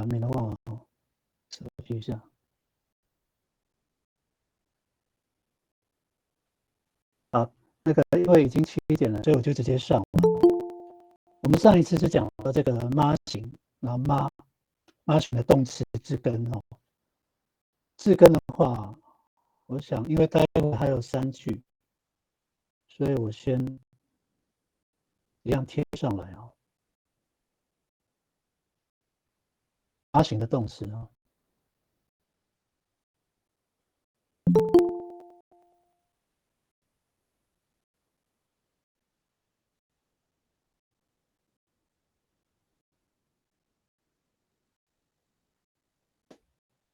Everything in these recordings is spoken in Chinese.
免得忘了手机一下。好，那个因为已经7点了，所以我就直接上了。我们上一次是讲到这个妈型，然后妈型的动词字根字根的话，我想因为待会还有3句，所以我先一样贴上来妈型的动词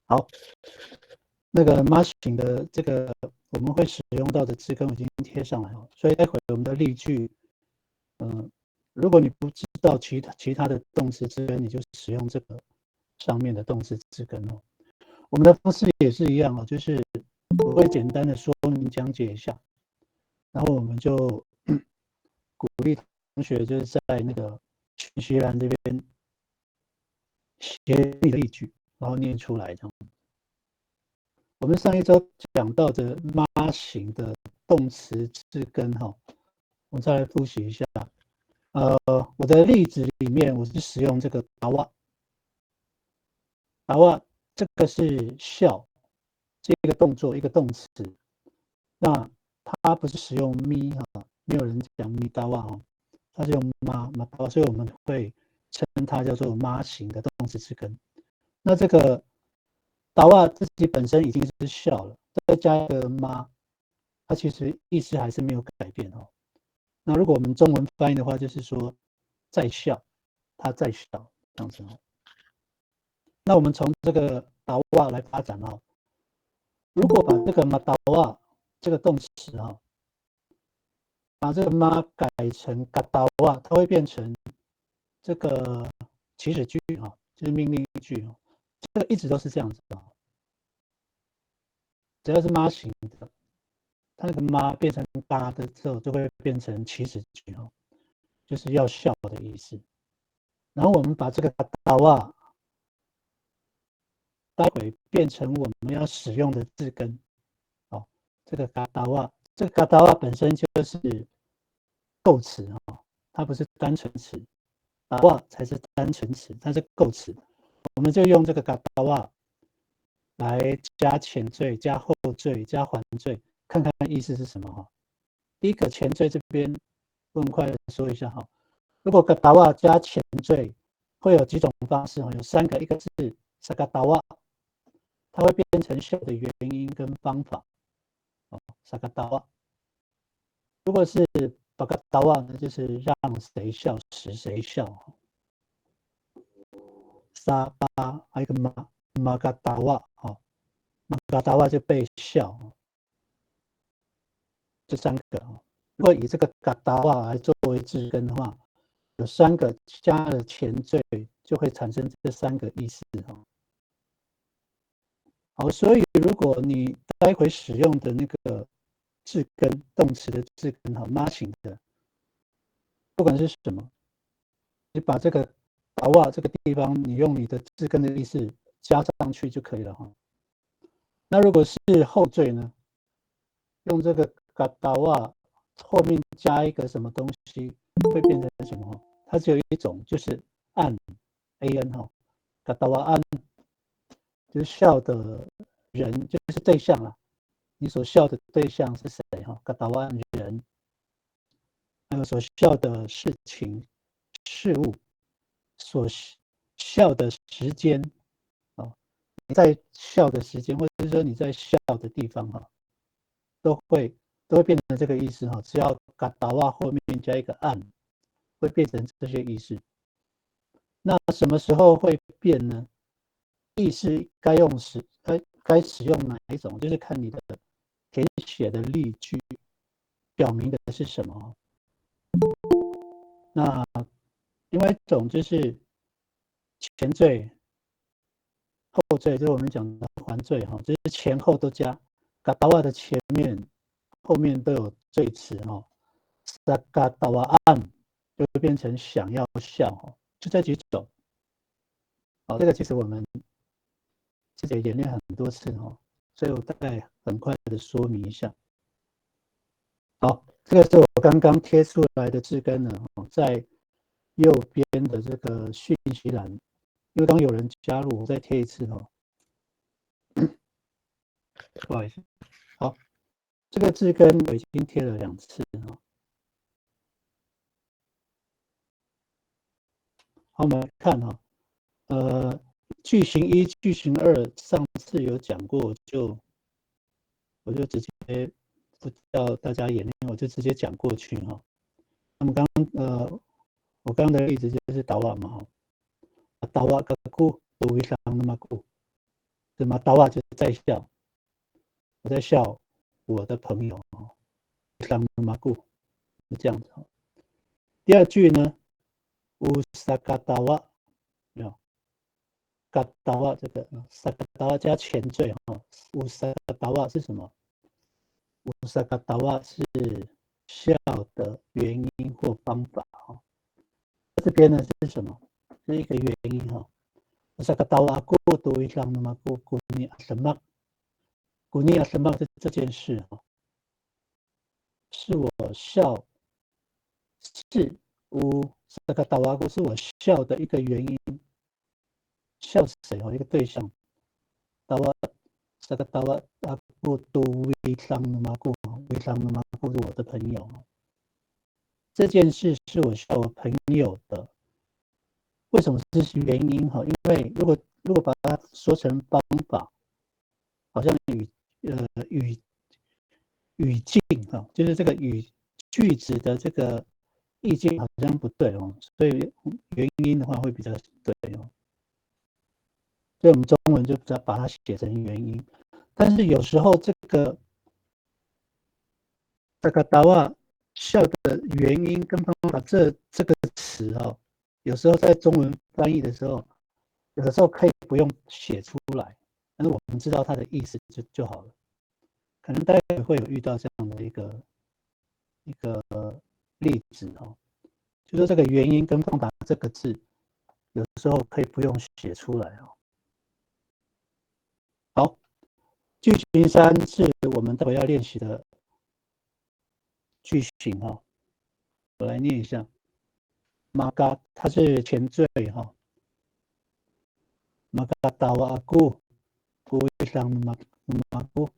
好，那个 masking 的这个我们会使用到的字根已经贴上来所以待会我们的例句，如果你不知道其他的动词字根，你就使用这个上面的动词字根我们的方式也是一样就是我会简单的说明讲解一下，然后我们就鼓励同学就是在那个讯息栏这边写你的例句，然后念出来这样。我们上一周讲到的妈型的动词字根我再来复习一下。我的例子里面我是使用这个达瓦，这个是笑，这个动作一个动词，那它不是使用咪没有人讲咪达瓦它是用妈达瓦，所以我们会称它叫做妈型的动词字根。那这个达瓦自己本身已经是笑了，再加一个妈，它其实意思还是没有改变那如果我们中文翻译的话，就是说在笑，他在笑这样子那我们从这个达瓦来发展如果把这个马达瓦这个动词把这个妈改成嘎达瓦，它会变成这个祈使句就是命令句这个一直都是这样子只要是妈型的，它那个妈变成嘎的之后，就会变成祈使句就是要笑的意思。然后我们把这个嘎达瓦待会变成我们要使用的字根这个嘎达瓦，这个嘎达瓦本身就是构词它不是单纯词，达瓦才是单纯词，它是构词。我们就用这个嘎达瓦来加前缀、加后缀、加环缀，看看意思是什么第一个前缀这边我很快的说一下如果嘎达瓦加前缀会有几种方式有3个，一个是萨嘎达瓦，它会变成笑的原因跟方法萨嘎达瓦。如果是巴嘎达瓦呢，就是让谁笑使谁笑沙巴还有一个马嘎达瓦马嘎达瓦就被笑这3个如果以这个嘎达瓦来作为字根的话，有3个加了前缀就会产生这3个意思好，所以如果你待会使用的那个字根动词的字根妈型的，不管是什么，你把这个达瓦这个地方，你用你的字根的意思加上去就可以了那如果是后缀呢，用这个嘎达瓦后面加一个什么东西，会变成什么它只有一种，就是an嘎达瓦an就是笑的人，就是对象啦。你所笑的对象是谁嘎达瓦an人，还有所笑的事情、事物，所笑的时间你在笑的时间，或者是说你在笑的地方都会变成这个意思只要嘎达瓦后面加一个an，会变成这些意思。那什么时候会变呢？意思该使用哪一种，就是看你的填写的例句表明的是什么那另外一种就是前缀、后缀，就是我们讲的环缀就是前后都加。嘎达瓦的前面、后面都有缀词萨嘎达瓦an就会变成想要笑就这几种好，这个其实我们其实也演练很多次哈，所以我大概很快的说明一下。好，这个是我刚刚贴出来的字根呢，在右边的这个讯息栏，因为刚有人加入，我再贴一次哈。不好意思，好，这个字根我已经贴了2次哈。好，我们来看哈，句型1、句型2，上次有讲过，我就直接不叫大家演练，我就直接讲过去哈。那么我刚刚的例子就是导瓦嘛哈，导瓦个姑都为上那么姑，对吗？导瓦就是在笑，我在笑我的朋友哈，上那么姑是这样子哈。第二句呢，乌萨嘎达瓦，有嘎达瓦这个萨嘎达瓦加前缀哈，乌萨嘎达瓦是什么？乌萨嘎达瓦是笑的原因或方法哈。这边呢是什么？是一个原因哈。乌萨嘎达瓦姑都会上那么姑姑尼阿什么？姑尼阿什么这件事哈，是我笑是乌萨嘎达瓦姑是我笑的一个原因。笑谁哦？一个对象。达瓦萨嘎达瓦阿姑都会上那么姑，会上那么姑是我的朋友。这件事是我笑我朋友的。为什么这是原因哈？因为如果把它说成方法，好像语境哈，就是这个句子的这个意境好像不对哦，所以原因的话会比较对哦。所以我们中文就把它写成原因。但是有时候这个达瓦笑的原因跟方法这个词哦，有时候在中文翻译的时候，有的时候可以不用写出来，但是我们知道它的意思就好了。可能大家会有遇到这样的一个例子哦，就说这个原因跟方法这个字，有时候可以不用写出来哦。好，句型3是我们待会要练习的句型哈，我来念一下。马嘎它是前缀哈，马嘎达瓦阿古，古维上马古，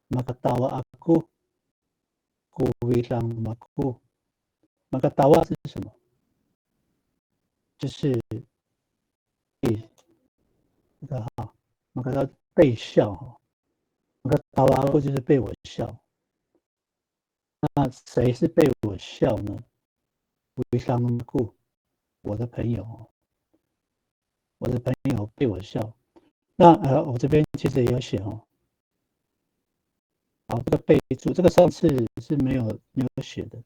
马嘎达瓦阿古，古维上马古，马嘎达瓦是什么？就是那个哈，马嘎达被笑哈，马嘎达瓦阿古就是被我笑。那谁是被我笑呢？维上马古，我的朋友，我的朋友被我笑。那我这边其实也有写哦。好，这个备注，这个上次是没有写的。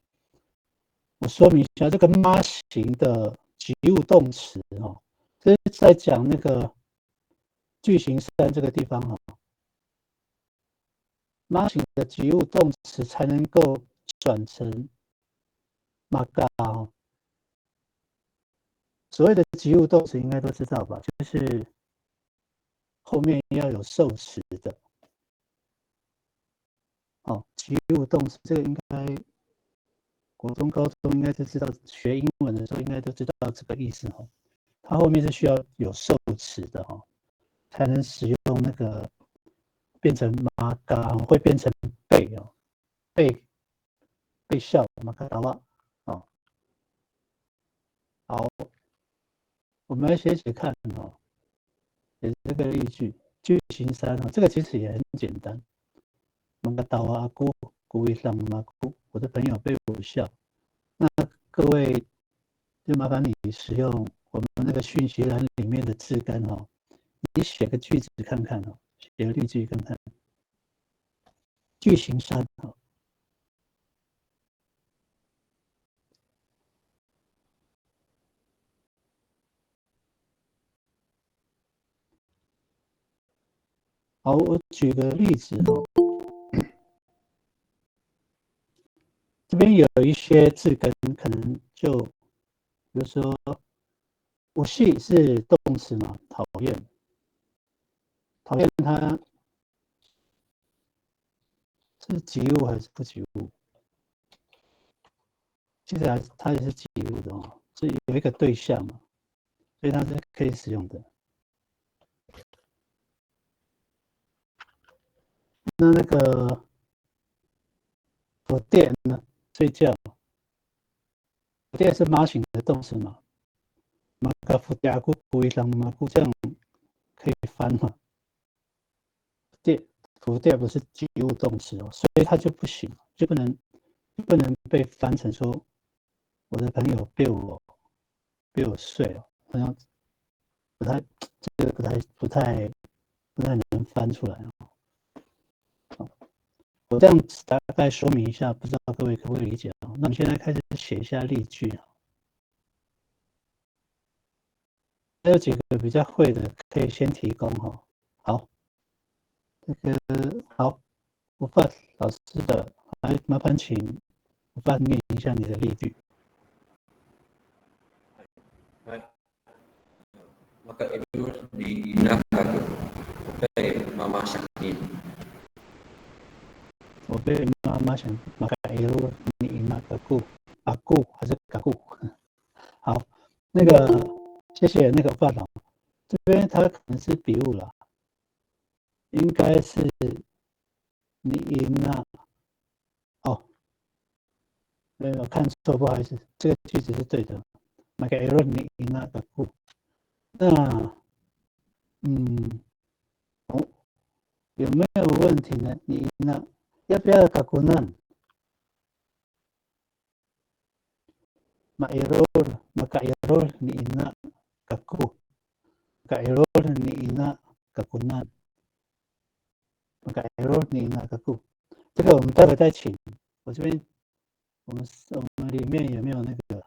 我说明一下，这个妈型的及物动词哦，这是在讲那个句型3这个地方哈。妈型的及物动词才能够转成马嘎哦。所谓的及物动词应该都知道吧？就是后面要有受词的。哦，及物动词这个应该国中、高中应该就知道，学英文的时候应该都知道这个意思哈。它后面是需要有受词的哈，才能使用那个变成马嘎，会变成被哦，被笑马嘎达瓦哦。好，我们来写写看哦，写这个例句，句型3哦，这个其实也很简单。马嘎达瓦阿姑，姑为上马姑，我的朋友被我笑。那各位就麻烦你使用我们那个讯息栏里面的字根哦，你写个句子看看哦，写个例句看看。句型3哦。好，我举个例子哦，这边有一些字根可能就，比如说我系是动词嘛，讨厌，讨厌它是及物还是不及物？其实它也是及物的哦，是有一个对象嘛，所以它是可以使用的。那个不电呢？睡觉，不电是马型的动词嘛？马卡夫加古不一样马古这样可以翻吗？电不电不是及物动词哦，所以它就不行，就不能被翻成说我的朋友被我睡了，好像不太这个不太能翻出来哦。我这样子大概说明一下，不知道各位可不可以理解哦？那我们现在开始写一下例句啊。还有几个比较会的，可以先提供哈。好，这个好，我发老师的，来麻烦请我发念一下你的例句。Maka itu diindahkan oleh Mama Syaknin. 我被妈妈想马卡伊鲁你马个固啊固还是嘎固？好，那个谢谢那个发老，这边它可能是笔误了，应该是你赢了哦，没有看错，不好意思，这个句子是对的。马卡伊鲁你赢了嘎固，那哦，有没有问题呢？你赢了，要不要嘎固呢？Maka error ni ina kaku. Maka error ni ina kakunan. Maka error ni ina kaku. 这个我们待会再请。我这边我们里面有没有那个？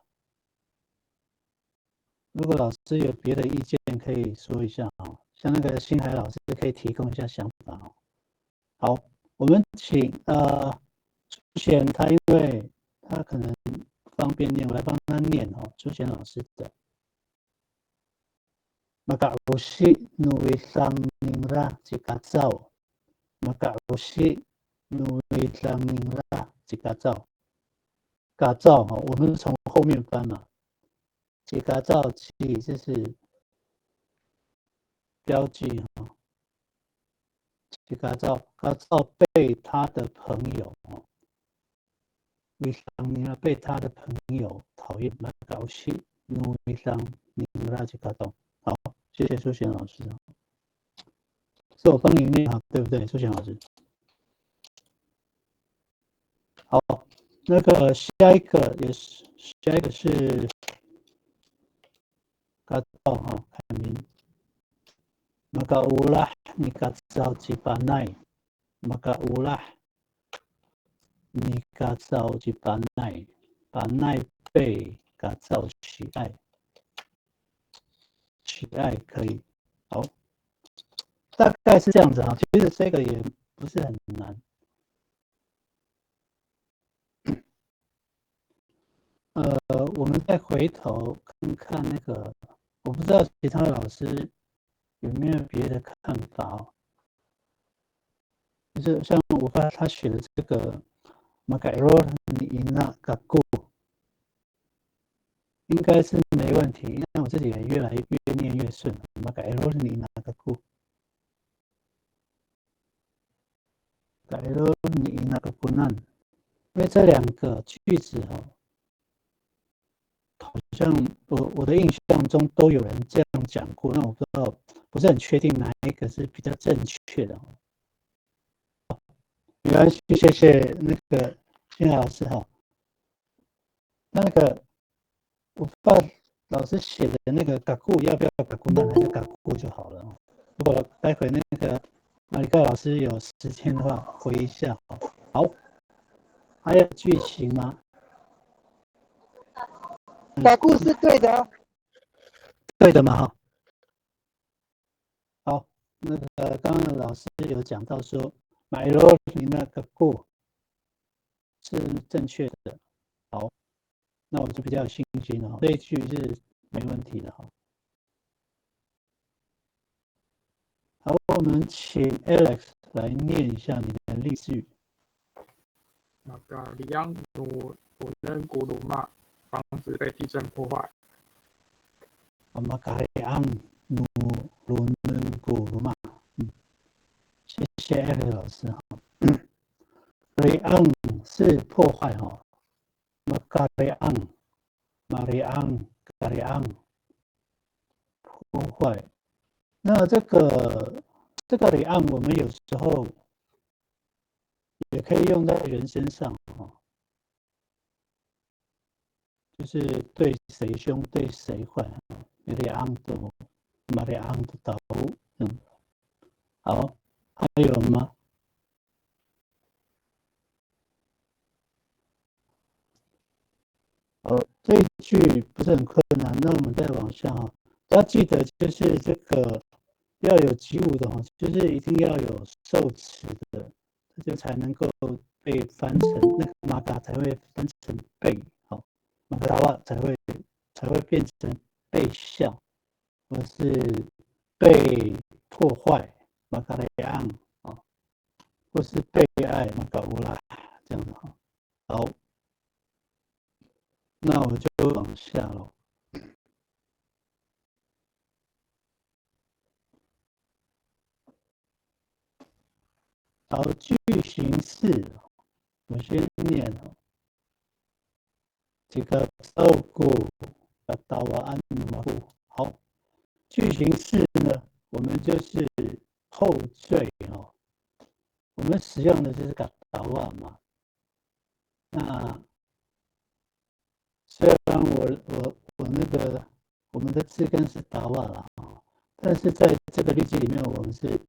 如果老师有别的意见，可以说一下哦。像那个新海老师可以提供一下想法哦。好，我们请朱贤他，因为他可能不方便念，我来帮他念哦。朱贤老师的。Makausi nuwisang ningra cikacau. Makausi nuwisang ningra cikacau. 嘎造哈，我们从后面翻嘛。几嘎造记这是标记哈。几嘎造，嘎造被他的朋友哦，为桑尼拉被他的朋友讨厌，那搞西努为桑尼拉几嘎造。好，谢谢苏贤老师。是我帮你念好，对不对，苏贤老师？好，那个下一个是嘎造哈，看明。Maka ulah nikasau cipanai. Maka ulah nikasau cipanai. Panai 被嘎造喜爱，喜爱可以。好，大概是这样子啊。其实这个也不是很难。我们再回头看看那个，我不知道其他老师有没有别的看法哦。就是像我爸他写的这个 Magairo Nina Gaku， 应该是没问题。那我自己也越来越念越顺。Magairo Nina Gaku，Magairo Nina Gakunan， 因为这两个句子哦，好像我的印象中都有人这样讲过，那我不知道，不是很确定哪一个是比较正确的。没关系，谢谢那个新老师哈。那个我爸老师写的那个嘎固要不要嘎固难还是嘎固就好了。如果待会那个马里克老师有时间的话，回一下。好，还有剧情吗？嘎固是对的，对的嘛哈。好，那个刚刚老师有讲到说，买罗里那个固是正确的。好，那我就比较有信心了。这一句是没问题的哈。好，我们请 Alex 来念一下你的例句。里昂努能古鲁玛房子被地震破坏。Magariang nu luneng guruma，谢谢 Alex 老师哈。Riang 是破坏哈，Magariang Gariang 破坏。那这个 Riang 我们有时候也可以用在人身上哈，就是对谁凶对谁坏。Riang 都Mariang 都倒，好，还有吗？这一句不是很困难，那我们再往下哈，要记得就是这个要有及物的哈，就是一定要有受词的，这就才能够被翻成那个马嘎才会翻成被，好，马嘎达瓦才会变成被笑，或是被破坏马嘎雷昂啊，或是被爱马嘎乌拉这样的哈，好。那我就往下了。好，句型式，我先念哦。这个照顾到安马布。好，句型式呢，我们就是后缀哦。我们使用的就是个导瓦嘛。那虽然我们的字根是达瓦了啊，但是在这个例句里面，我们是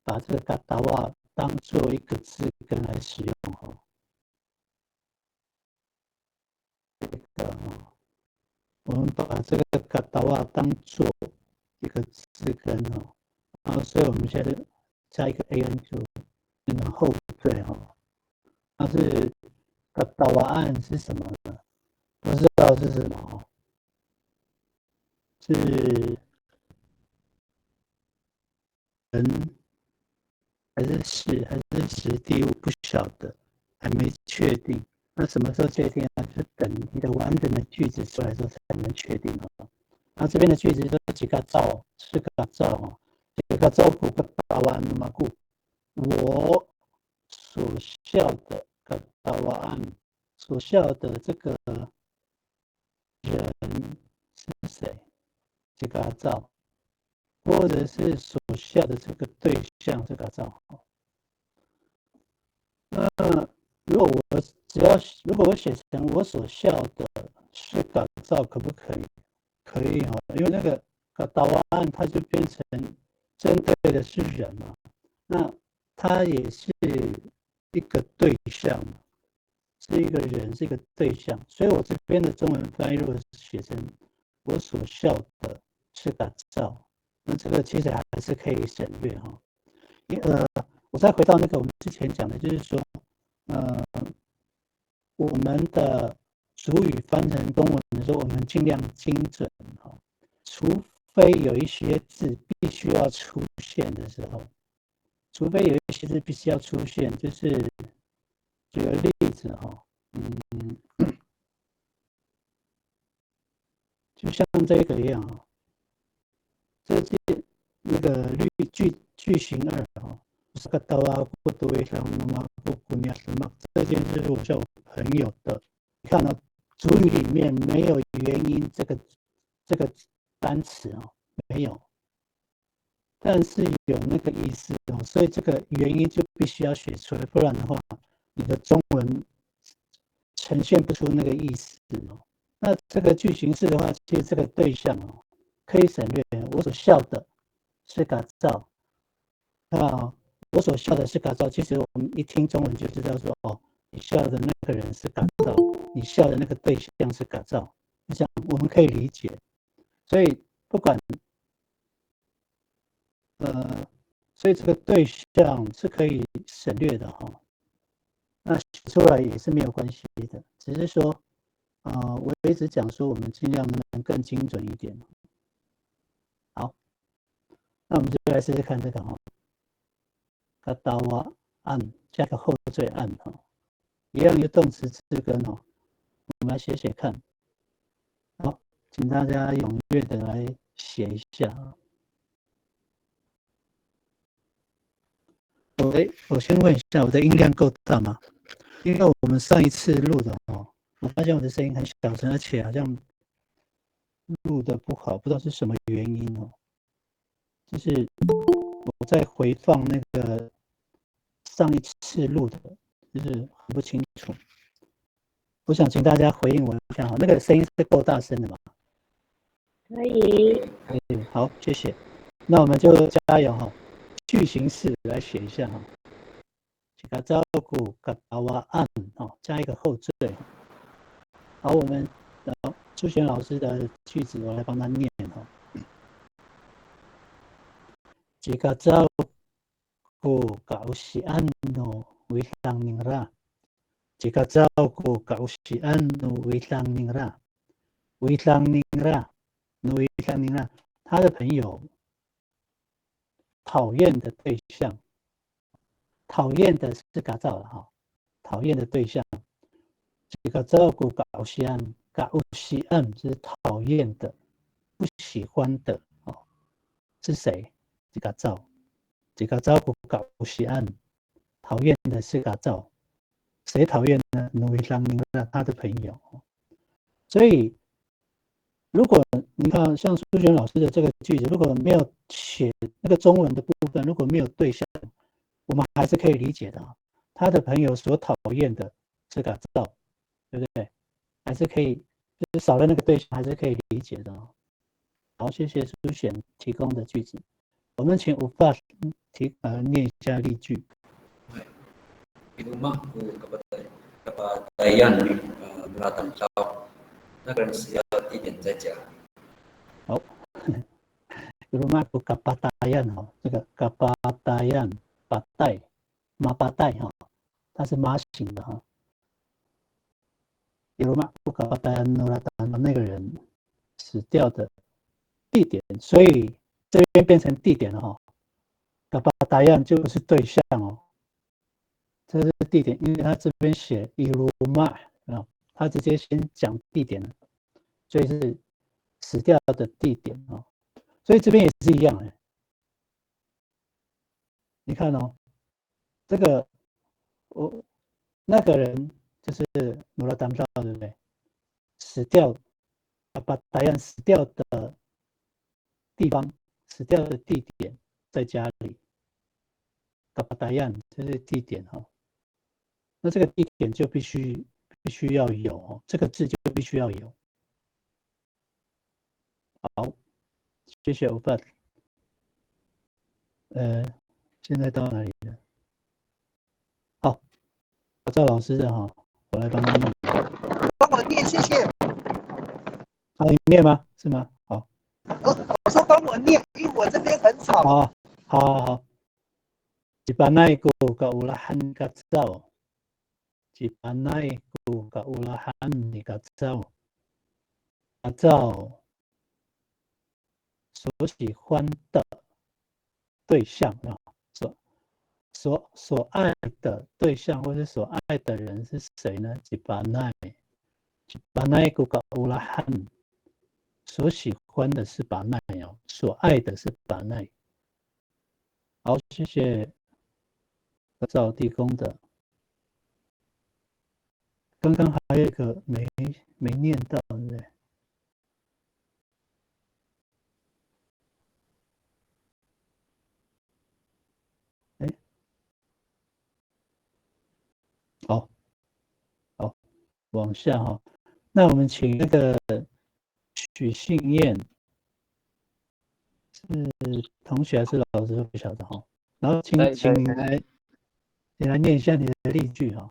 把这个达瓦当做一个字根来使用哈。我们把这个达瓦当做一个字根哈，然后所以我们现在加一个 an 就变成后缀哈。但是达瓦案是什么呢？不知道是什么，是人还是事还是实地，我不晓得，还没确定。那什么时候确定呢？就是等你的完整的句子出来之后才能确定哦。那这边的句子说几个照，四个照哦，几个照顾个打完嘛顾，我所笑的个打完所笑的这个人是谁？这个照，或者是所笑的这个对象这个照。那如果我写成我所笑的是改造，可不可以？可以哈，因为那个导案它就变成针对的是人嘛，那它也是一个对象嘛，是一个人，是一个对象，所以我这边的中文翻译如果写成我所笑的是改造，那这个其实还是可以省略哈。我再回到那个我们之前讲的，就是说。我们的主语翻成中文的时候，我们尽量精准哈，除非有一些字必须要出现的时候，除非有一些字必须要出现，就是举个例子哈，就像这个一样哈，这是那个句型2哈。katawa ko tuwi lang kukunya什么？这件事我是我朋友的。你看到主语里面没有原因这个单词哦，没有，但是有那个意思哦，所以这个原因就必须要写出来，不然的话，你的中文呈现不出那个意思哦。那这个句型式的话，其实这个对象哦，可以省略。我所笑的是改造啊。我所笑的是改造，其实我们一听中文就知道说，哦，你笑的那个人是改造，你笑的那个对象是改造，这样我们可以理解。所以不管，所以这个对象是可以省略的哈。那写出来也是没有关系的，只是说，我一直讲说我们尽量能更精准一点。好，那我们就来试试看这个哈。嘎达瓦岸加个后缀岸哈，一样的动词字根哦，我们来写写看。好，请大家踊跃的来写一下啊。我先问一下，我的音量够大吗？因为我们上一次录的哦，我发现我的声音很小声，而且好像录的不好，不知道是什么原因哦。就是我在回放那个上一次录的，就是很不清楚。我想请大家回应我一下哈，那个声音是够大声的吗？可以。可以，好，谢谢。那我们就加油哈，句型式来写一下哈。这个照顾嘎达瓦岸哦，加一个后缀。好，我们朱璇老师的句子我来帮他念哈。这个照顾搞西安诺维朗宁拉，这个照顾搞西安诺维朗宁拉，维朗宁拉，维朗宁拉，他的朋友讨厌的对象，讨厌的是嘎造了哈，讨厌的对象，这个照顾搞西安，搞西安是讨厌的，不喜欢的哦，是谁？这个造。这个照顾搞西安，讨厌的是嘎造，谁讨厌呢？努伊朗宁拉他的朋友。所以，如果你看像苏璇老师的这个句子，如果没有写那个中文的部分，如果没有对象，我们还是可以理解的啊。他的朋友所讨厌的是嘎造，对不对？还是可以，就是少了那个对象，还是可以理解的啊。好，谢谢苏璇提供的句子。我们请吴爸念一下例句。Di rumahku kepataian melatan kau, 那个人死要地点在家。好，rumahku kepataian哈，这个 kepataian 巴代马巴代哈，它是马形的哈。rumahku kepataian melatan 那个人死掉的地点，所以这边变成地点了哈。kepataian 就是对象哦。这是地点，因为他这边写 rumah 啊，他直接先讲地点了，所以是死掉的地点啊，所以这边也是一样的。你看哦，这个那个人就是努拉达姆对不对？死掉，把达样死掉的地方，死掉的地点在家里，把达样这是地点哈。那这个地点就必须要有这个字就必须要有。好，谢谢欧巴。现在到哪里了？好，赵老师的哈，我来帮他念。帮我念，谢谢。你念吗？是吗？好。我说帮我念，因为我这边很吵。好。Jipanaiku kaulahan katsau. Jipanaiku kaulahan ni katsau. Katsau 所喜欢的对象啊，所爱的对象或者所爱的人是谁呢？ Jipanaiku kaulahan 所喜欢的是把奈哦，所爱的是把奈。好，谢谢赵地公的。刚刚还有一个没念到，对不对？好，往下哈。那我们请那个许信燕，是同学还是老师都不晓得哈。然后请你来念一下你的例句哈。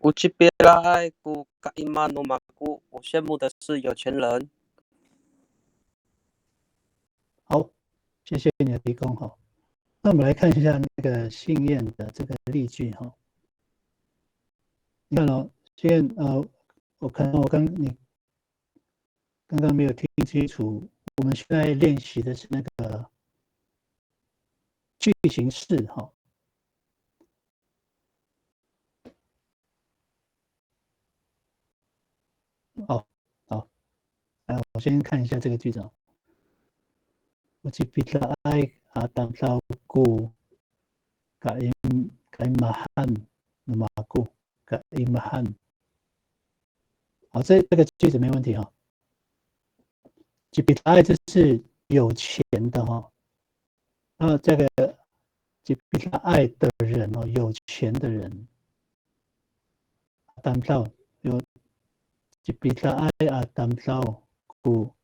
Uchipiraiku kaimanumaku， 我羡慕的是有钱人。好，谢谢你的提供哈。那我们来看一下那个信燕的这个例句哈。你看哦，信燕我可能你刚刚没有听清楚，我们现在练习的是那个句型式哈。哦，好，我先看一下这个句子啊。Ucipita atang ku kaimahan namaku kaimahan。好，这个句子没问题哈。Cipita 就是有钱的哈。这个 Cipita 爱的人哦，有钱的人。atang tao 有 Cipita 爱atang tao ku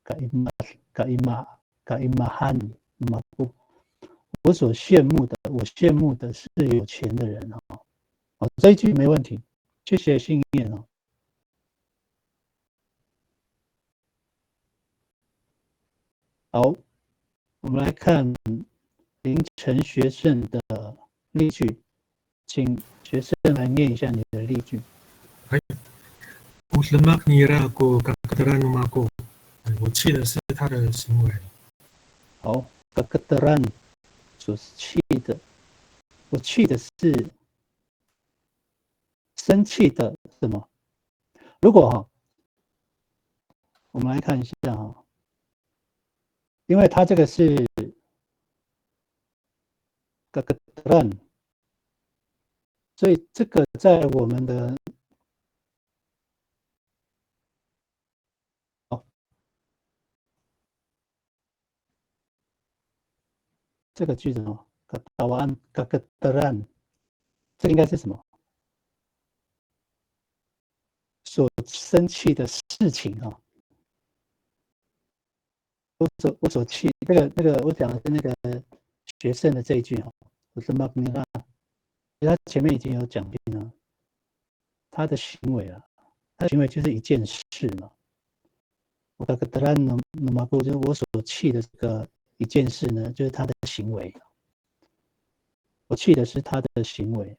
kaimahan namaku。我所羡慕的，我羡慕的是有钱的人哦。这一句没问题，谢谢信念哦。好，我们来看凌晨学生的例句，请学生来念一下你的例句。Uslemak nira ako kakataran mako，我气的是他的行为。好，kakataran 所气的，我气的是生气的什么？如果我们来看一下因为它这个是 kakataran，所以这个在我们的这个句子kakataran，这应该是什么？所生气的事情我所气那个我讲的是那个学生的这一句我是 mark 他前面已经有讲定了，他的行为他的行为就是一件事嘛。我就是我所气的这个一件事呢，就是他的行为。我气的是他的行为，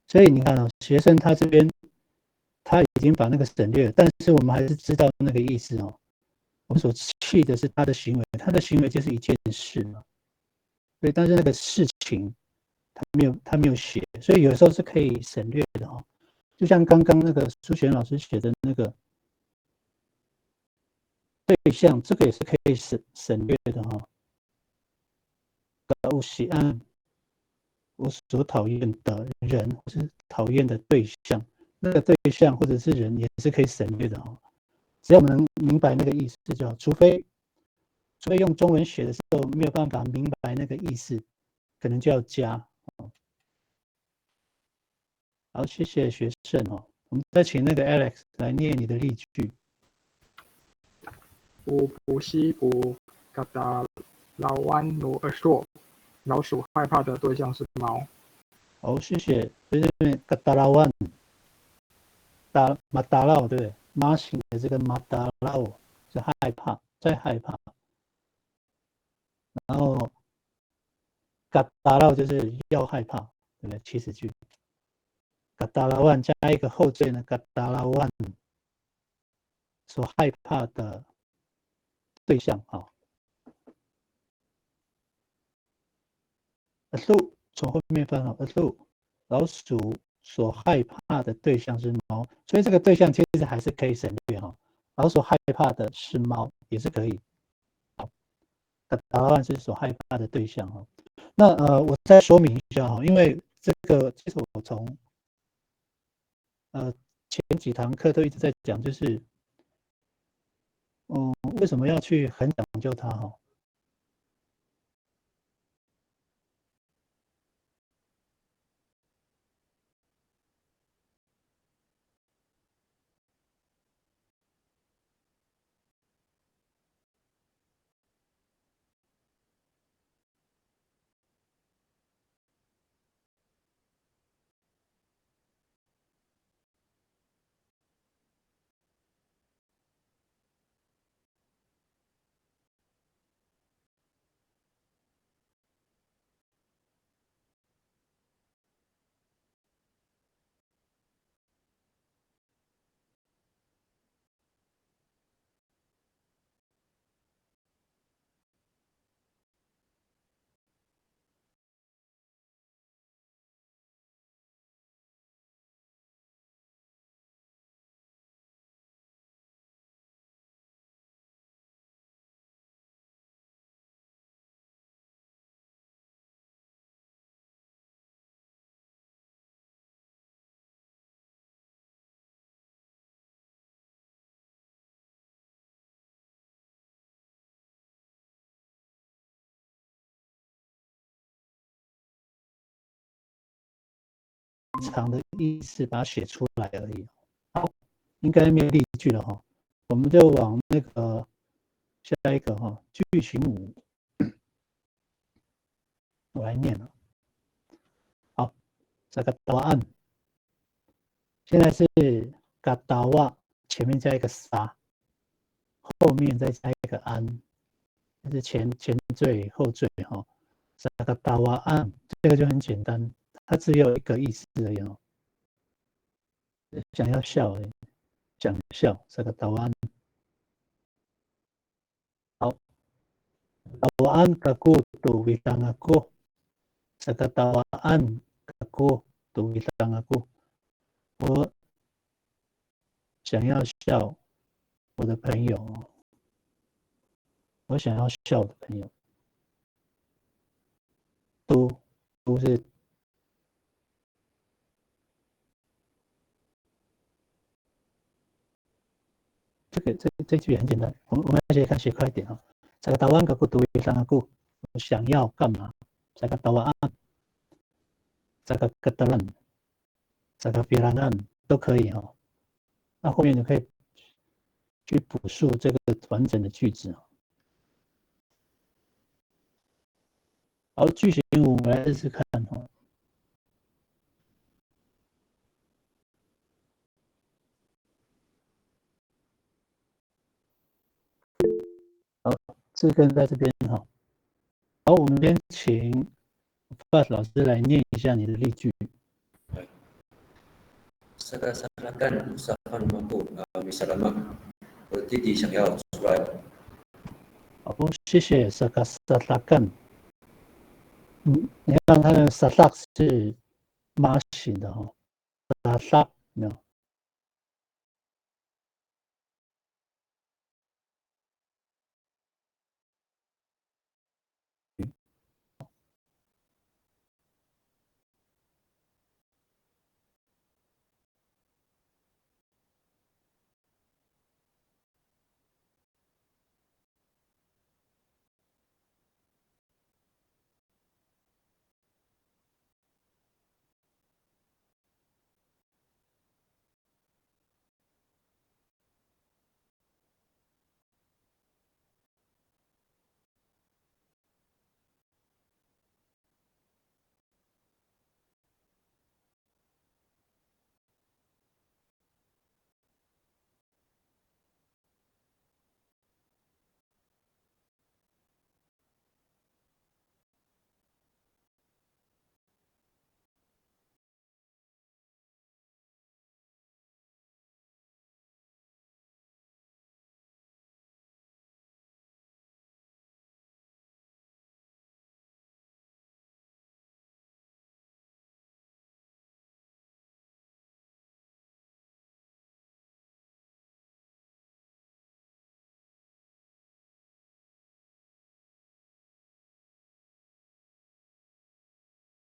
所以你看学生他这边他已经把那个省略了，但是我们还是知道那个意思我们所气的是他的行为，他的行为就是一件事嘛。对，但是那个事情他没有写，所以有时候是可以省略的就像刚刚那个苏璇老师写的那个对象，这个也是可以省略的我喜爱我所讨厌的人，或是讨厌的对象，那个对象或者是人也是可以省略的只要我们能明白那个意思就好，除非用中文写的时候没有办法明白那个意思，可能就要加好，谢谢学生我们再请那个 Alex 来念你的例句。我不西不kata lawan no asho，老鼠害怕的对象是猫。好，谢谢。所以这边 katalawan 马达拉对不对？马型的这个马达拉是害怕，在害怕。然后 katalaw 就是要害怕，对不对？70句。katalawan 加一个后缀呢 katalawan 所害怕的对象aslo 从后面翻aslo 老鼠所害怕的对象是猫，所以这个对象其实还是可以省略老鼠害怕的是猫，也是可以。katalawan 是所害怕的对象那我再说明一下因为这个其实我从前几堂课都一直在讲，就是为什么要去很讲究它常的意思把它写出来而已。好，应该没有例句了哈，我们就往那个下一个哈，句型5，我来念了。好，这个答案现在是嘎达瓦前面加一个沙，后面再加一个安，就是前缀后缀哈。这个达瓦安这个就很简单，它只有一个意思而已哦，想要笑而已，想笑这个达瓦安。好，tawaan kaku tuwitang ako. Sa katawaan kaku tuwitang ako. 我想要笑我的朋友，我想要笑的朋友。都是这句也很简单，我们来看写快一点啊。这个tawaan kaku tuwitang ako， 我想要干嘛？这个tawaan， 这个ketelan， 这个bilangan都可以哈。那后面你可以去补述这个完整的句子。好，句型5我们来试试看哈。好，字根在这边哈。好，我们先请 Fat 老师来念一下你的例句。Seakan-akan usahawan mampu misalnya berarti 想要出来。好，谢谢 seakan。你看它的 sadak 是妈型的哈 ，sadak 没有。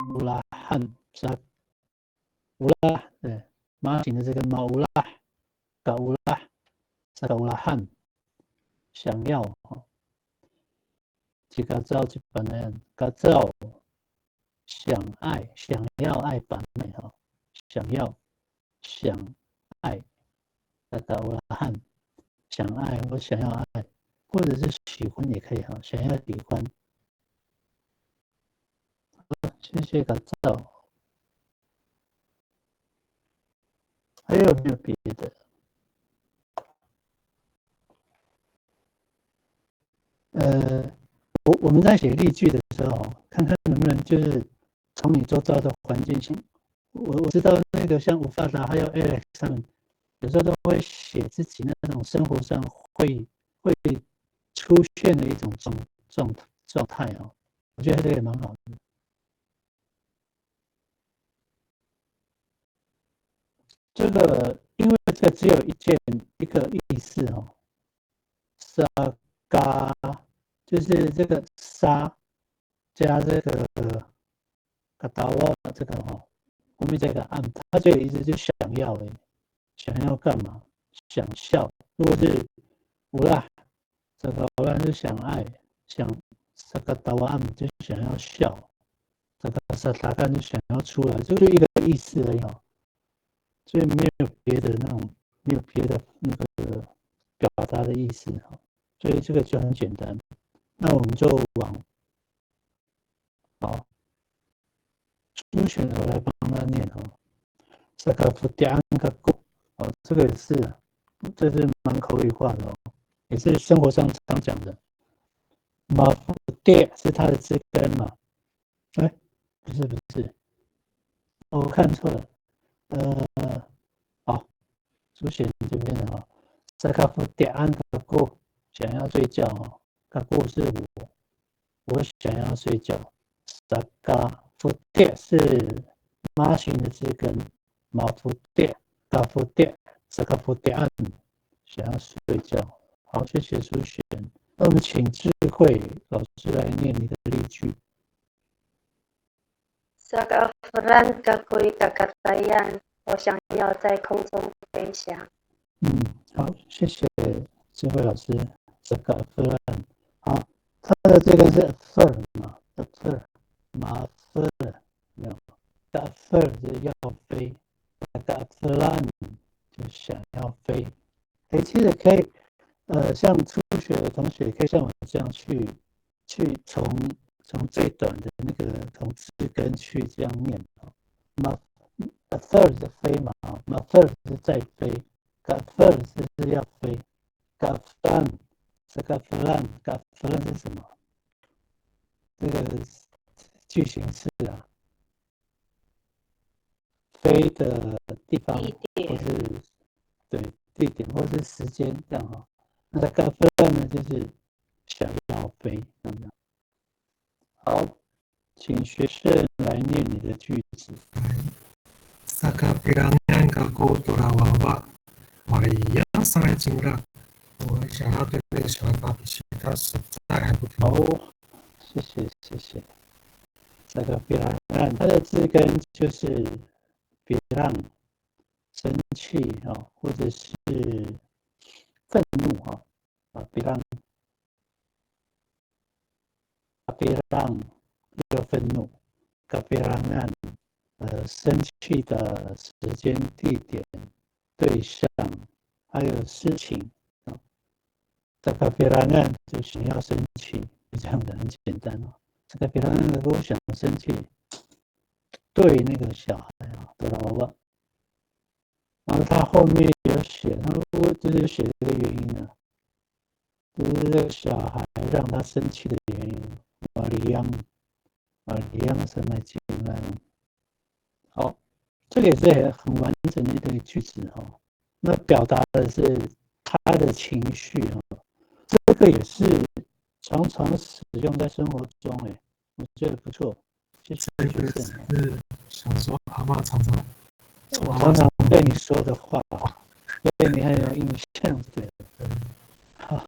ulahan 对，妈型的这个猫ulahan 想要jika照日本人照想要爱版美想爱ulahan 想爱或想要爱，或者是喜欢也可以想要喜欢。谢谢改造。还有没有别的？我们在写例句的时候，看看能不能就是从你周遭的环境性。我知道那个像吴发达还有 Alex 他们，有时候都会写自己那种生活上会出现的一种状态哦，我觉得这个也蛮好的。这个因为这个只有一个意思哦，沙嘎就是这个沙加这个嘎达瓦这个后面这个暗，它这个意思就想要想要干嘛？想笑。如果是无啦，这个无啦是想爱，想这个达瓦暗就想要笑。这个是答案就想要出来，就一个意思而已哦，所以没有别的那种，没有别的那个表达的意思哈，所以这个就很简单。那我们就往好初选的来帮他念哦。这个不点个过哦，这个也是，这是蛮口语化的哦，也是生活上常讲的。马不点是它的字根嘛？哎，不是不是，我看错了。好，出现这边的哈，这个不点个过，想要睡觉哦，个过是我想要睡觉。这个不点是妈型的字根，马不点，嘎不点，这个不点想要睡觉。好，谢谢苏璇。那我们请智慧老师来念你的例句。Sakafuran kakui kakatayan，我想要在空中飞翔。好，谢谢智慧老师。Sakafuran，好，它的这个是 fur 嘛 fur 马 fur 没有 fur 是要飞 Sakafuran 就想要飞。其实可以，像初学的同学可以像我这样去从最短的那个从字根去这样念啊。那 third 是飞嘛，那 third 是在飞 ，got third 是要飞 ，got fun 是 got fun，got fun 是什么？这个句型是啊，飞的地方或是对地点或是时间这样哈。那 got fun 呢就是想要飞这样。好，请学生来念你的句子。Sakapirangan kako Torawawa Maria sangat cinta，我想要对那个小孩发脾气，他实在还不听话。好，谢谢谢谢。这个别让，它的字根就是别让生气啊，或者是愤怒啊，别让又愤怒，别让生气的时间、地点、对象，还有事情啊。这个别让就想要生气，这样的很简单哦。这个别让如果想生气，对那个小孩啊，得了吧？然后他后面有写，他就是写这个原因呢，就是这个小孩让他生气的原因。马里亚是麦进来了。好，这个也是很完整的一个句子哦。那表达的是他的情绪哦，这个也是常常使用在生活中，我觉得不错。谢谢学生。是小时候阿嬷常常被你说的话，对你很有印象，对。好，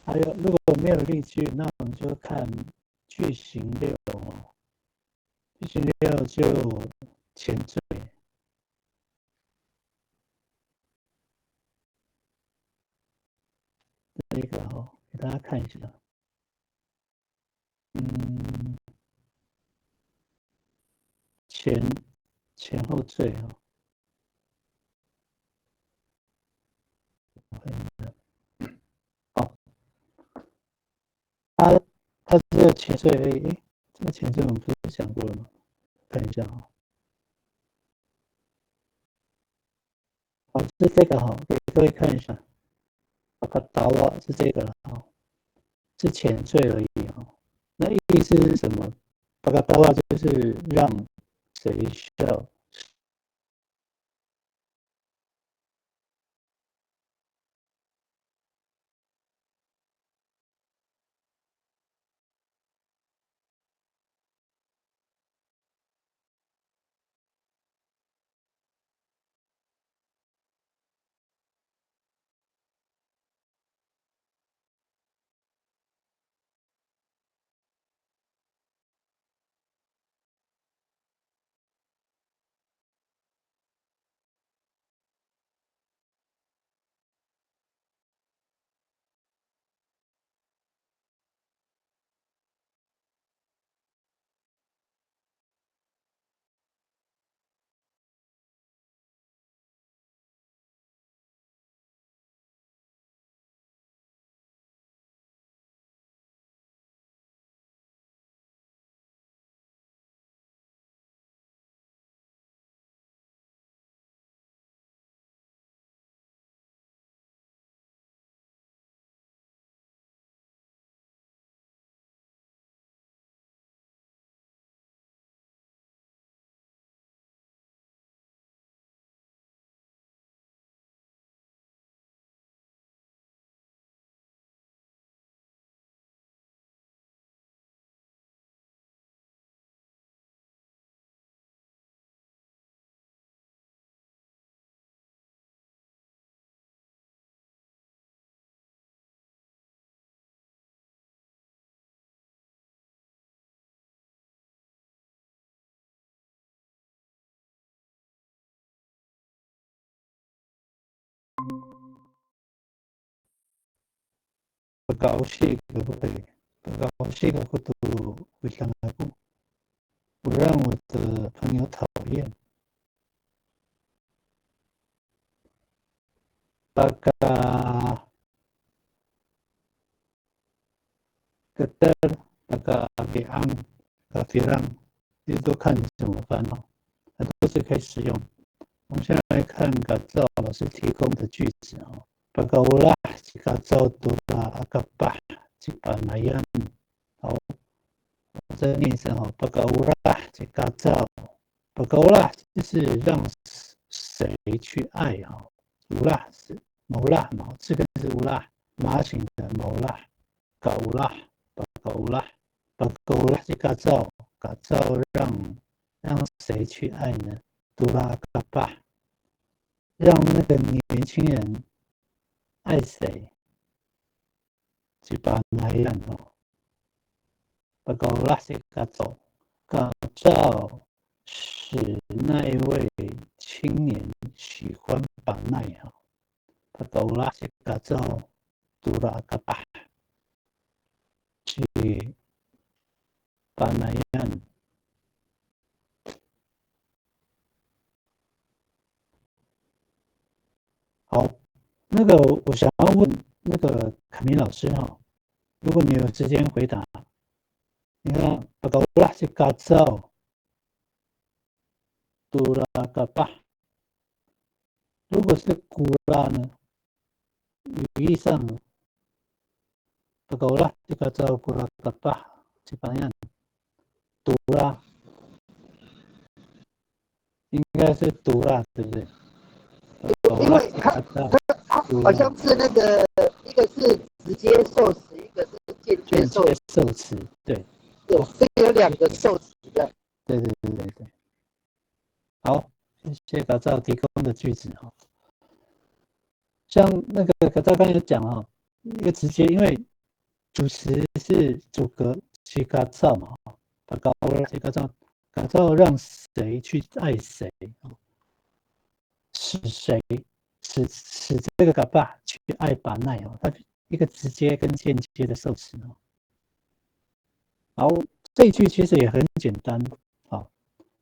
还有如果没有例句，那我们就看句型6哦。句型6就前缀，这个给大家看一下。前后缀好，它只有前缀而已。这个前缀我们不是讲过了吗？看一下好，是这个给各位看一下。打我是这个了是前缀而已那意思是什么？打我就是让谁笑。高兴可不可以？不高兴的こと会想来过，不让我的朋友讨厌。Pagka keter, pagka biang, kafirang，这都看你怎么翻哦，它都是可以使用。我们先来看改造老师提供的句子哦。Pagkaulah jika kau telah akapah cipanayan，好，我再念一声哦。Pagkaulah jika kau，pagkaulah就是让谁去爱啊？乌拉是某拉嘛，这个是乌拉马形的某拉，搞乌拉，搞乌拉，搞乌拉是改造让谁去爱呢？杜拉嘎巴，让那个年轻人爱谁？就把那样哦，搞乌拉是改造使那一位青年喜欢把奈哈。Pagkaulah si kacau tura kapah si panayan。好，那个我想要问那个凯明老师哈，如果你有时间回答，你看 Pagkaulah si kacau tura kapah，如果是古拉呢？语义上 Pagkaulah si kacau tura kapah si panayan，杜拉应该是杜拉，对不对？因为它好像是那个，一个是直接受词，一个是间接受词，对，对，这个有两个受词的。对。好，谢谢改造提供的句子哈。像那个改造刚才有讲哈，一个直接，因为主词是主格去改造嘛，把高了去改造让谁去爱谁，使这个嘎巴去爱把奈哦，它一个直接跟间接的受词哦。好，这一句其实也很简单，好，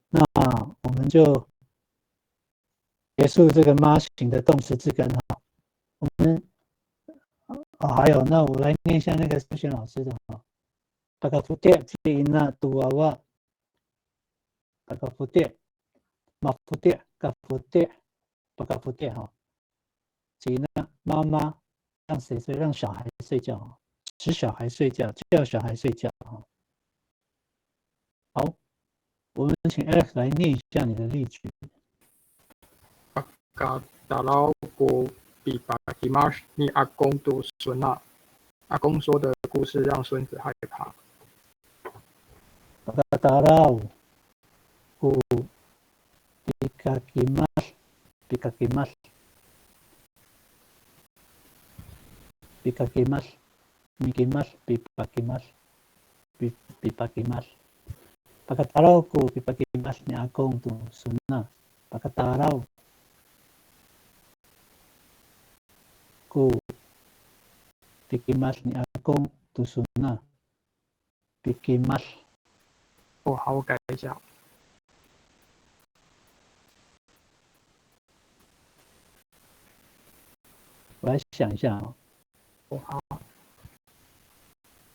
那我们就结束这个妈型的动词字根哈。我们还有，那我来念一下那个数学老师的哈。Pagkaputi ina tuwawa pagkaputi maputi kaputi pagkaputi哈。那妈妈让谁睡？让小孩睡觉，使小孩睡觉，叫小孩睡觉哈。好，我们请 Alex 来念一下你的例句。Pagkatalaw ko pipakimash ni Akong tu Suna，阿公说的故事让孙子害怕。Pagkatalaw ko pipakimash Pagkataraw ko pipakimash ni Akong tu Suna，Pagkataraw ko pikimash ni Akong tu Suna，pikimash。哦，好，我改一下。我来想一下哦。哦，好。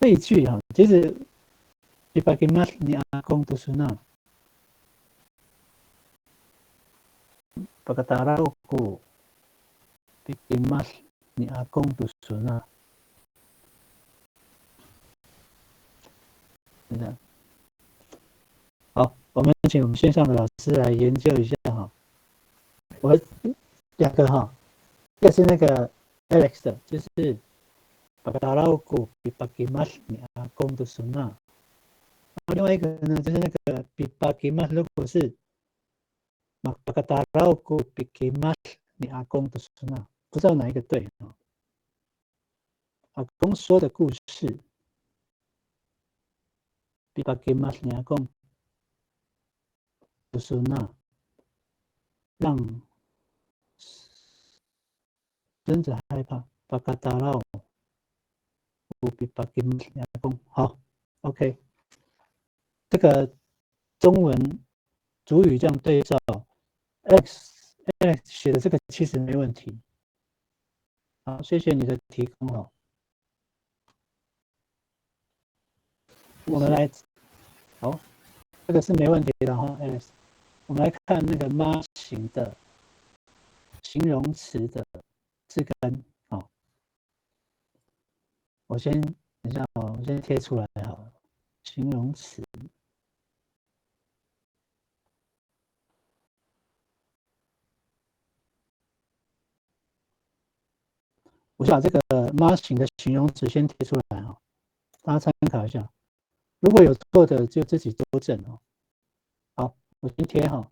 这一句哈，其实 pipakimash ni Akong tu Suna，Pagkataraw ko pikimash ni Akong tu Suna。好，我们请我们线上的老师来研究一下哈。我两个哈，一个是那个 Alex 的，就是 Pagkataraw ko pipakimash ni Akong tu Suna。另外一个呢，就是那个 pipakimash， 如果是 Pagkataraw ko pikimash ni Akong tu Suna， 不知道哪一个对啊？阿公说的故事 pipakimash ni Akong tu Suna， 让孙子害怕。Pagkataraw 比巴金好 ，OK， 这个中文主语这样对照 ，Alex 写的这个其实没问题。好，谢谢你的提供哦。我们来，好，这个是没问题的哈 ，Alex。我们来看那个妈型的形容词的字根，好，我先等一下哦，我先贴出来好了，形容词。我把这个妈型的形容词先贴出来哈，大家参考一下。如果有错的就自己纠正哦。好，我先贴哈。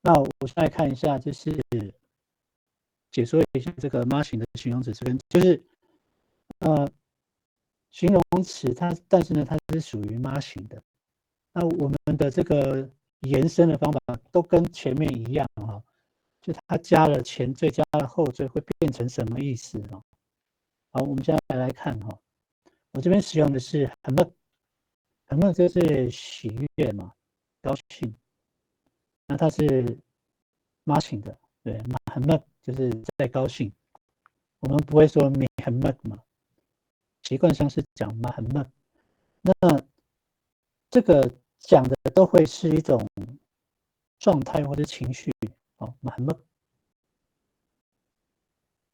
那我现在看一下，就是解说一下这个妈型的形容词，就是形容词但是呢它是属于妈型的。那我们的这个延伸的方法都跟前面一样哈，就它加了前缀加了后缀会变成什么意思哈？好，我们现在来看哈，我这边使用的是很乐就是喜悦嘛，高兴。那它是妈型的，对，很乐就是在高兴。我们不会说你很乐嘛，习惯上是讲嘛很乐。那这个讲的都会是一种状态或者情绪，哦，很乐。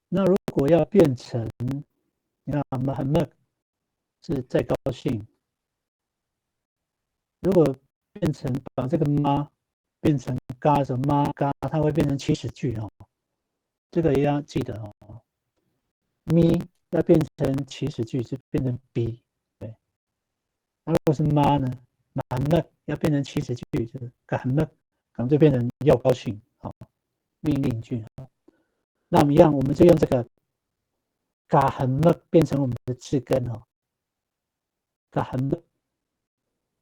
那如果要变成，你看很乐是在高兴。如果变成把这个妈变成嘎什么妈嘎，它会变成祈使句哦。这个也要记得哦。咪要变成祈使句是变成 be， 对。那如果是妈呢，蛮乐要变成祈使句就是嘎乐，可能就变成要高兴，好，命令句。那我们一样，我们就用这个嘎乐变成我们的字根哦。嘎乐。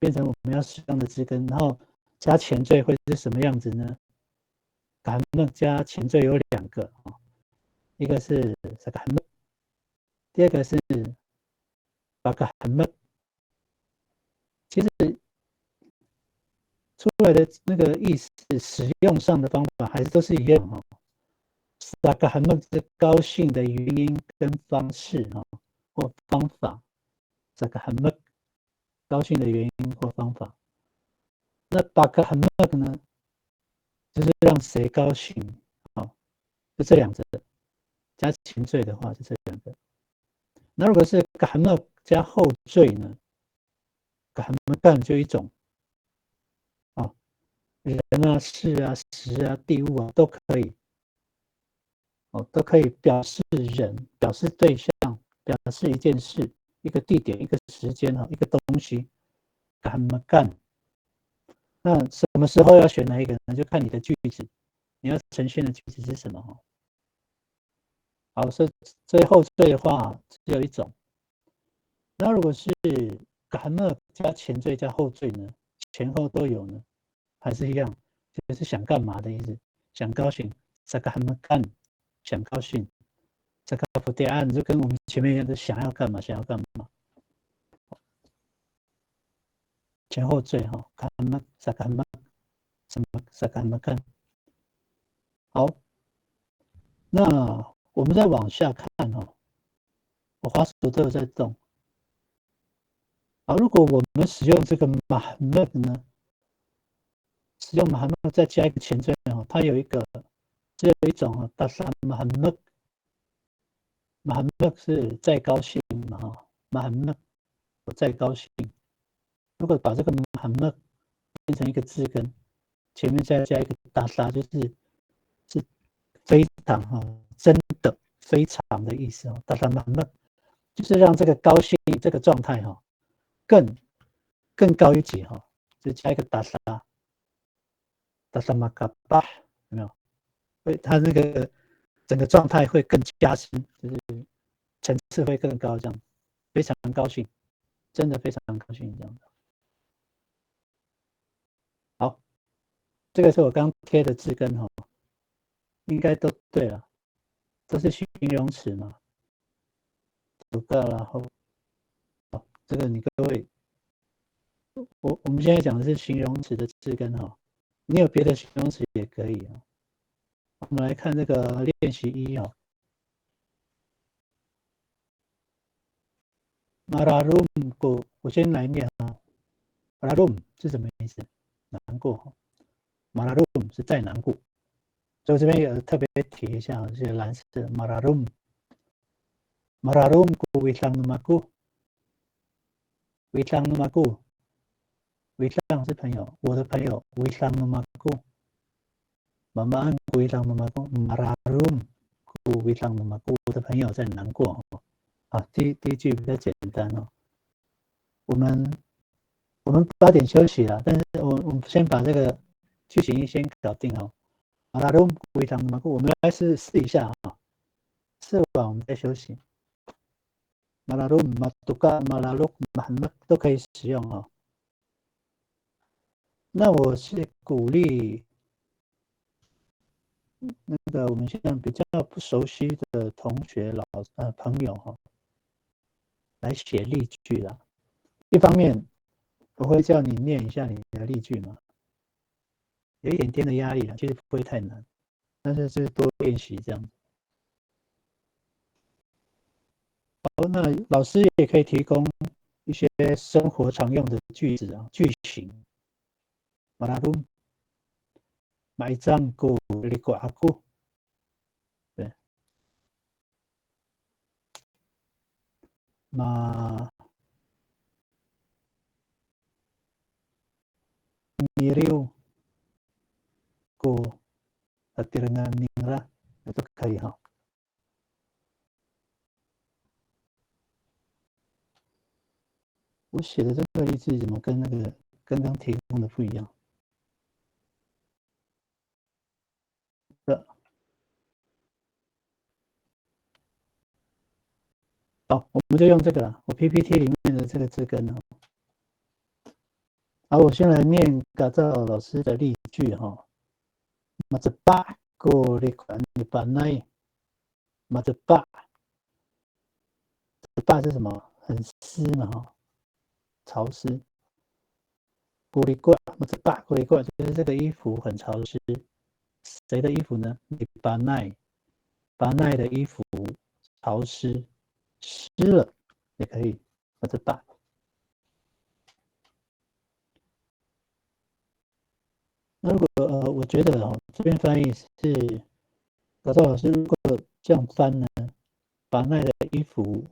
变成我们要使用的字根，然后加前缀会是什么样子呢？感恩加前缀有两个，一个是感恩，第二个是把感恩。其实出来的那个意思，使用上的方法还是都是一样哈。感恩是高兴的原因跟方式或方法，感恩。高兴的原因或方法，那巴克很乐呢，就是让谁高兴，就这两者，加前缀的话就这两个。那如果是感乐加后缀呢，感干就一种，人啊、事啊、时啊、地物啊都可以，都可以表示人、表示对象、表示一件事。一个地点、一个时间、一个东西，干。那什么时候要选哪一个呢？就看你的句子，你要呈现的句子是什么？好，所以后缀的话只有一种。那如果是感乐加前缀加后缀呢？前后都有呢？还是一样？就是想干嘛的意思？想高兴，干，想高兴。这个不对案就跟我们前面一样的想要干嘛，想要干嘛，前后缀干嘛啥干嘛，什么啥干嘛干。好，那我们再往下看我滑鼠都有在动。好，如果我们使用这个马勒呢，使用马勒再加一个前缀它有只有一种大萨马勒。马勒是再高兴嘛马勒我再高兴。如果把这个马勒变成一个字根，前面再加一个大沙，是非常真的非常的意思大沙马勒就是让这个高兴这个状态更高一级就加一个大沙马卡巴，有没有？所以它这个整个状态会更加深，就是层次会更高，这样非常高兴，真的非常高兴这样的。好，这个是我刚贴的字根应该都对了，都是形容词嘛，主个然后这个你各位，我们现在讲的是形容词的字根哈，你有别的形容词也可以啊。我们来看这个练习1啊。Mararum 过，我先来念啊。Mararum 是什么意思？难过。Mararum 是再难过，所以这边有特别提一下，这些蓝色 Mararum。Mararum ku witlang numaku。witlang numaku。witlang 是朋友，我的朋友 witlang numaku。Mamaan ku witlang numaku。Mararum ku witlang numaku， 我的朋友在难过。啊，第一句比较简单哦。我们8点休息了，但是我们先把这个句型先搞定哦。Mararum ku witlang numaku， 我们来试一下啊，试完我们再休息。Mararum matuka malaluk mahamak 都可以使用哦。那我是鼓励那个我们现在比较不熟悉的同学朋友哈，来写例句啦。一方面我会叫你念一下你的例句嘛，有一点点的压力啦，其实不会太难，但是就是多练习这样。好，那老师也可以提供一些生活常用的句子啊，句型。Mararum maizangku liko aku， 对。Miriu ku hatirengan ningra， 都可以哈。我写的这个例子怎么跟那个刚刚提供的不一样？好，我们就用这个了，我 PPT 里面的这个字根哦。好，我先来念嘎造老师的例句哈。Macepak ko likuan di panai。Macepak， 是什么？很湿嘛哈，潮湿。Macepak ko likuan 就是这个衣服很潮湿。谁的衣服呢？di panai，panai 的衣服潮湿，湿了也可以。Macepak。那如果我觉得这边翻译是搞到老师如果这样翻呢，把那的衣服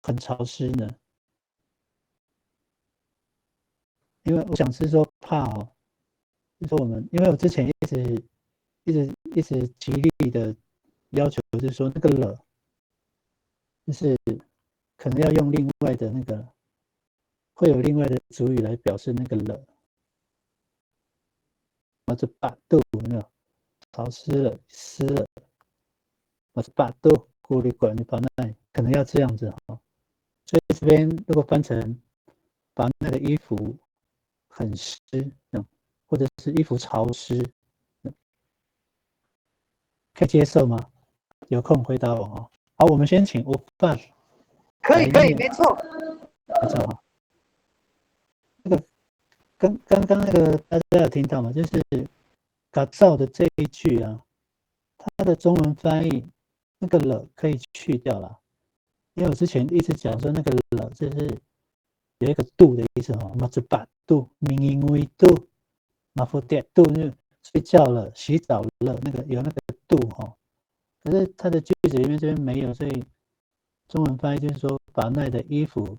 很潮湿呢，因为我想是说怕就是说我们，因为我之前一直极力的要求就是说那个了，就是可能要用另外的那个，会有另外的主语来表示那个了。或者把豆有没有潮湿了、湿了，或者把豆过滤管你把那可能要这样子哈。所以这边如果翻成把那个衣服很湿，或者是衣服潮湿，可以接受吗？有空回答我哦。好，我们先请吴范。可以，没错。没错哈。那个刚刚那个大家有听到吗？就是嘎造的这一句啊，它的中文翻译那个了可以去掉了，因为我之前一直讲说那个了就是有一个度的意思哦，嘛是把度，明因为度，嘛不点度就睡觉了、洗澡了，那个有那个度哈。可是它的句子里面这边没有，所以中文翻译就是说把那的衣服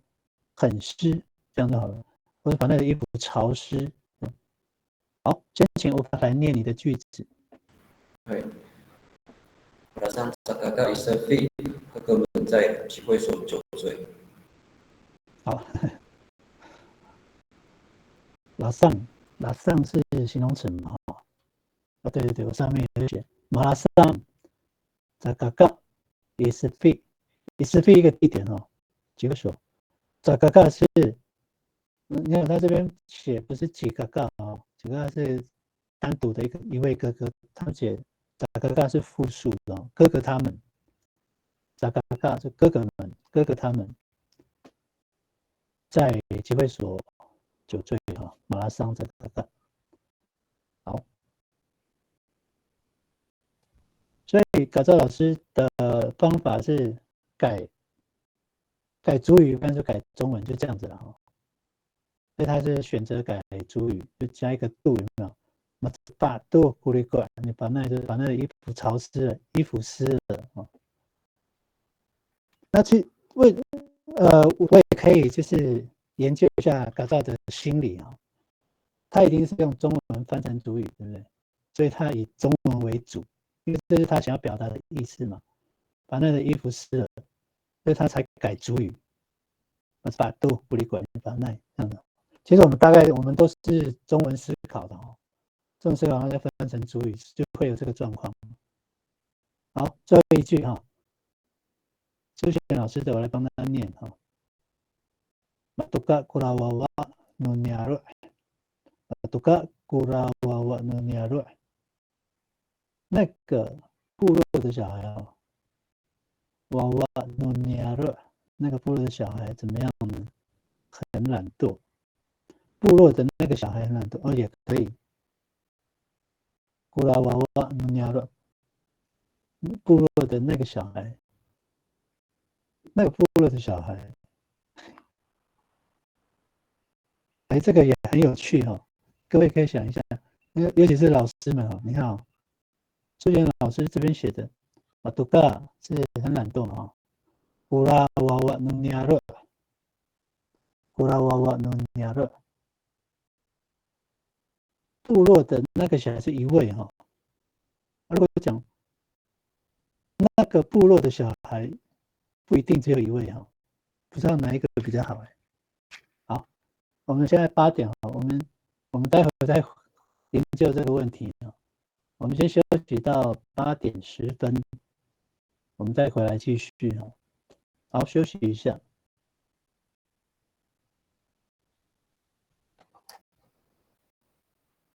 很湿，这样就好了。或者把那个衣服潮湿。好，先请我来念你的句子。对，马上查嘎嘎伊瑟费，哥哥们在聚会所酒醉。好，拉上是形容词嘛？哦，对，我上面有写马拉上查嘎嘎伊瑟费，伊瑟费一个地点哦，几个所，查嘎嘎是。你看他这边写不是几个嘎啊，几个是单独的一位哥哥，他写咋嘎嘎是复数的，哥哥他们，咋嘎嘎是哥哥们，哥哥他们，在集会所酒醉哈，马拉桑这个好，所以改造老师的方法是改主语，但是改中文就这样子了哈。所以他是选择改主语，就加一个度，有没有？把度鼓励过来，你把那个衣服潮湿了，衣服湿了哦。那我也可以就是研究一下改造的心理啊，他一定是用中文翻成主语，对不对？所以他以中文为主，因为这是他想要表达的意思嘛。把那个衣服湿了，所以他才改主语。把度鼓励过来，把那这样的。其实我们都是中文思考的哦，中文思考然后再翻成主语，就会有这个状况。好，最后一句哈，周贤老师的我来帮他念哈。Matuka kurawawa no nyaru, matuka kurawawa no nyaru。那个部落的小孩啊，娃娃 no nyaru， 那个部落的小孩怎么样呢？很懒惰。部落的那个小孩很懒惰，哦，也可以。古拉娃娃努尼亚勒，部落的那个小孩，那个部落的小孩，哎，这个也很有趣哈、哦。各位可以想一下，尤其是老师们哦，你看哦，朱元老师这边写的，马杜嘎是很懒惰哈、哦。古拉娃娃努尼亚勒，古拉娃娃努尼亚勒。部落的那个小孩是一位哈，如果讲那个部落的小孩，不一定只有一位哈，不知道哪一个比较好哎。好，我们现在8点哈，我们待会再研究这个问题啊。我们先休息到8点10分，我们再回来继续哈。好，休息一下。